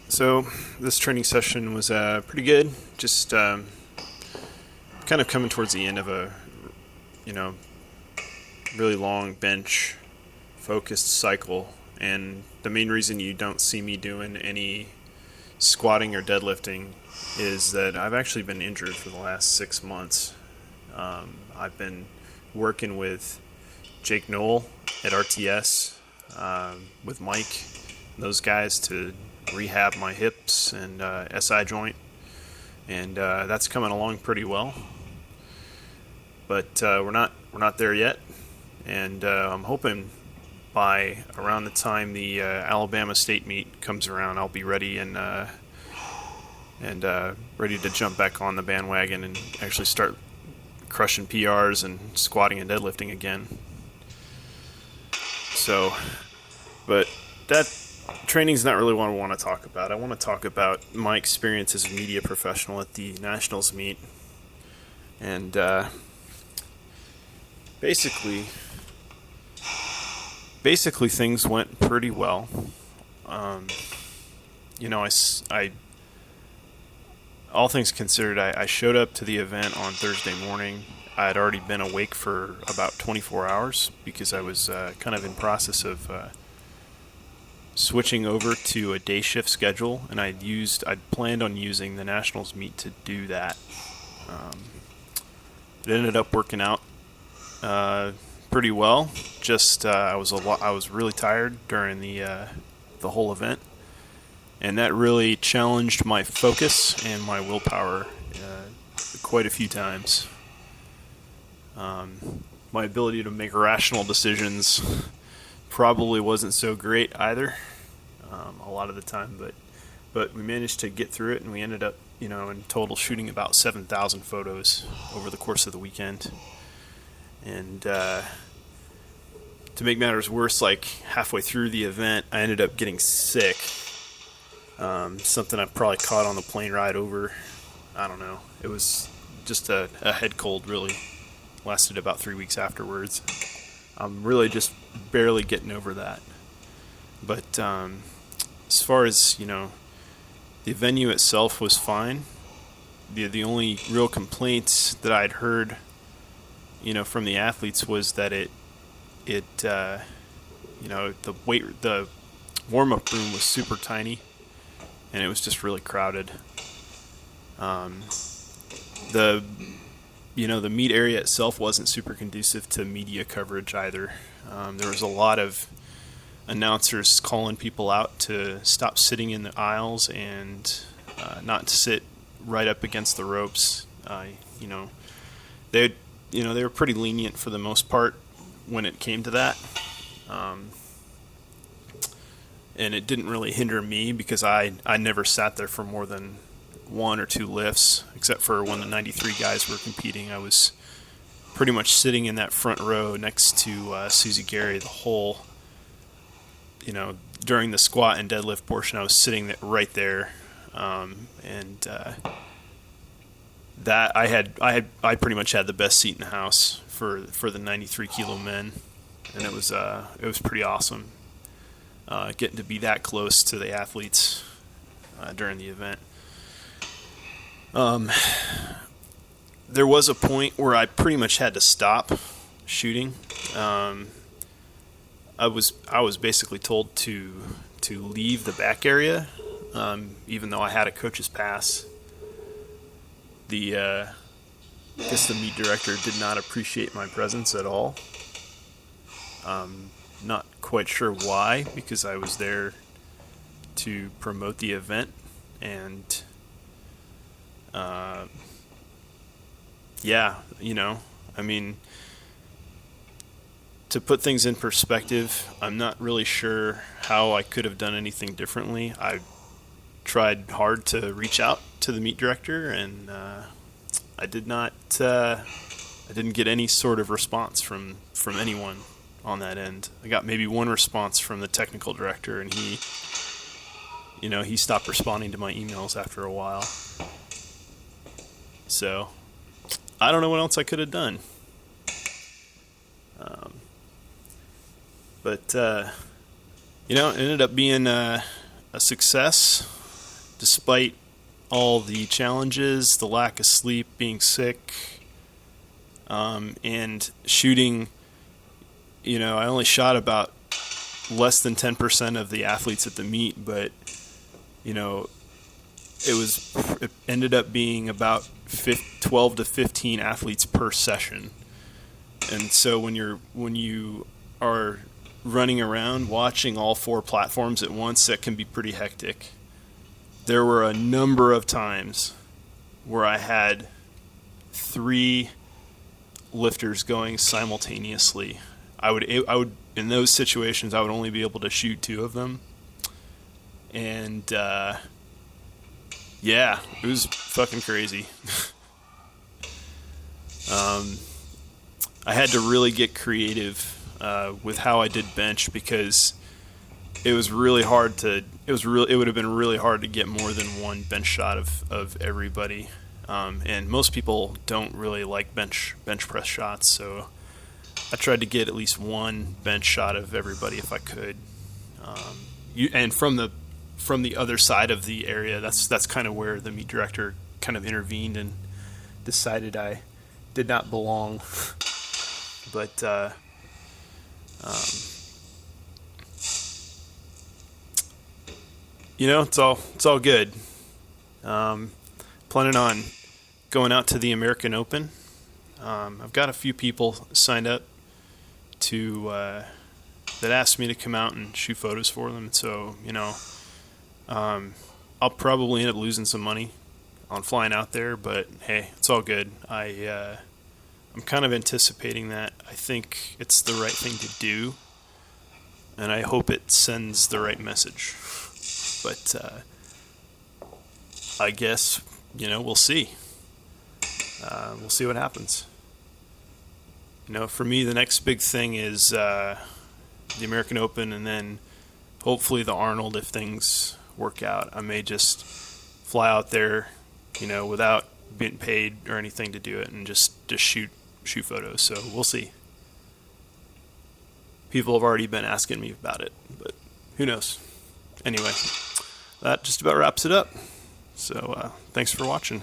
So this training session was pretty good. Just kind of coming towards the end of a you know really long bench focused cycle, and the main reason you don't see me doing any squatting or deadlifting is that I've actually been injured for the last 6 months. I've been working with Jake Knoll at RTS, with Mike, and those guys to rehab my hips and SI joint, and that's coming along pretty well. But we're not there yet, and I'm hoping by around the time the Alabama State meet comes around, I'll be ready and ready to jump back on the bandwagon and actually start crushing PRs and squatting and deadlifting again. So, but that training's not really what I want to talk about. I want to talk about my experience as a media professional at the Nationals meet, and basically, basically things went pretty well. Um, I all things considered, I showed up to the event on Thursday morning. I had already been awake for about 24 hours because I was kind of in process of switching over to a day shift schedule, and I'd planned on using the Nationals meet to do that. Um, it ended up working out pretty well. Just I was really tired during the whole event, and that really challenged my focus and my willpower quite a few times. My ability to make rational decisions probably wasn't so great either, a lot of the time, but we managed to get through it, and we ended up, in total shooting about 7,000 photos over the course of the weekend. And to make matters worse, like halfway through the event, I ended up getting sick. Something I probably caught on the plane ride over. I don't know. It was just a head cold, really. Lasted about 3 weeks afterwards. I'm really just barely getting over that. But as far as, the venue itself was fine. The only real complaints that I'd heard, from the athletes was that the warm up room was super tiny, and it was just really crowded. The the meet area itself wasn't super conducive to media coverage either. There was a lot of announcers calling people out to stop sitting in the aisles and not to sit right up against the ropes. They they were pretty lenient for the most part when it came to that. And it didn't really hinder me because I never sat there for more than one or two lifts, except for when the 93 guys were competing. I was pretty much sitting in that front row next to Susie Gary the whole, during the squat and deadlift portion. I was sitting right there, and that I pretty much had the best seat in the house for the 93 kilo men, and it was pretty awesome getting to be that close to the athletes during the event. There was a point where I pretty much had to stop shooting. I was basically told to leave the back area, even though I had a coach's pass. I guess the meet director did not appreciate my presence at all. Not quite sure why, because I was there to promote the event, and I mean, to put things in perspective, I'm not really sure how I could have done anything differently. I tried hard to reach out to the meet director, and I did not. I didn't get any sort of response from anyone on that end. I got maybe one response from the technical director, and he stopped responding to my emails after a while. So I don't know what else I could have done. But it ended up being a success. despite all the challenges, the lack of sleep, being sick, and shooting, I only shot about less than 10% of the athletes at the meet, but, it ended up being about 12 to 15 athletes per session. And so when you are running around watching all 4 platforms at once, that can be pretty hectic. There were a number of times where I had 3 lifters going simultaneously. I would in those situations I would only be able to shoot 2 of them, and yeah, it was fucking crazy. I had to really get creative with how I did bench, because it was really hard to. It would have been really hard to get more than 1 bench shot of everybody, and most people don't really like bench press shots. So I tried to get at least 1 bench shot of everybody if I could. And from the other side of the area, that's kind of where the meet director kind of intervened and decided I did not belong. But it's all good. Planning on going out to the American Open. I've got a few people signed up that asked me to come out and shoot photos for them. So I'll probably end up losing some money on flying out there, but hey, it's all good. I'm kind of anticipating that. I think it's the right thing to do, and I hope it sends the right message. But I guess, we'll see. We'll see what happens. For me, the next big thing is the American Open, and then hopefully the Arnold if things work out. I may just fly out there, without being paid or anything to do it, and just shoot photos. So we'll see. People have already been asking me about it, but who knows? Anyway, that just about wraps it up. So thanks for watching.